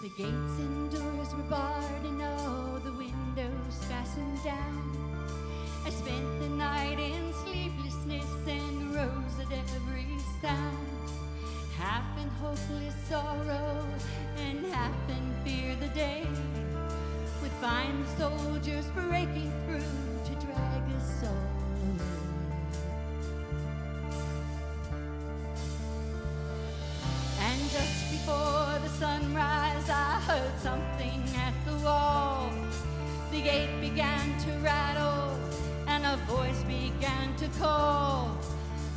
The gates and doors were barred and all the windows fastened down. I spent the night in sleeplessness and rose at every sound. Half in hopeless sorrow and half in fear the day would find the soldiers breaking through to drag us all away. And just before the sunrise, I heard something at the wall. The gate began to rattle, and a voice began to call.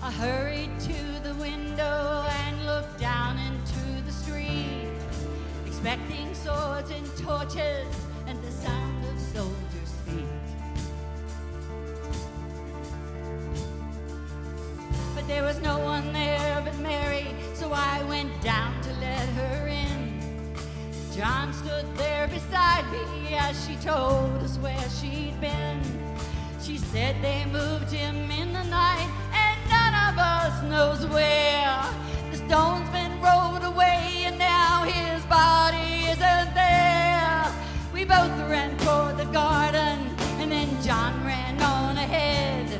I hurried to the window and looked down into the street, expecting swords and torches and the sound of soldiers' feet. But there was no one there but Mary, so I went down to let her in. John stood there beside me as she told us where she'd been. She said they moved him in the night and none of us knows where. The stone's been rolled away and now his body isn't there. We both ran toward the garden and then John ran on ahead.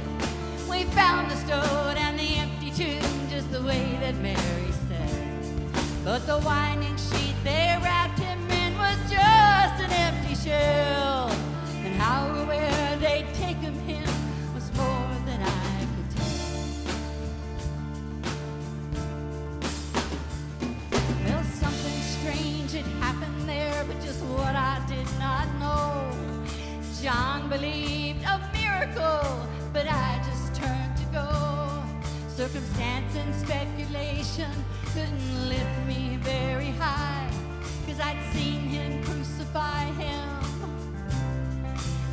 We found the stone and the empty tomb just the way that Mary said. But the winding sheet they wrapped him in was just an empty shell. And how or where they'd taken him was more than I could tell. Well, something strange had happened there, but just what I did not know. John believed a miracle, but I just turned to go. Circumstance and speculation couldn't lift me very high, 'cause I'd seen him crucify him,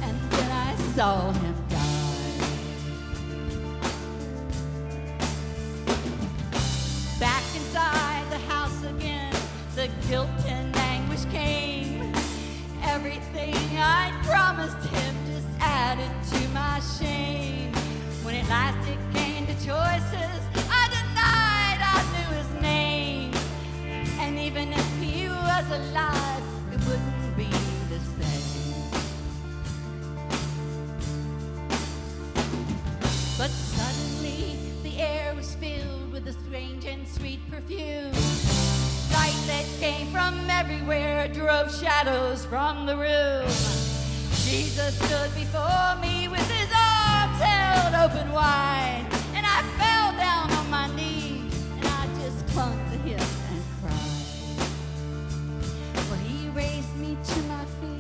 and then I saw him die. Back inside the house again, the guilt and anguish came. Everything I'd promised him just added to my shame. When at last it came to choices, I denied I knew his name. And even if he was alive, it wouldn't be the same. But suddenly the air was filled with a strange and sweet perfume. Light that came from everywhere drove shadows from the room. Jesus stood before me with his arms held open wide, and I fell down on my knees and I just clung to him and cried. Well, he raised me to my feet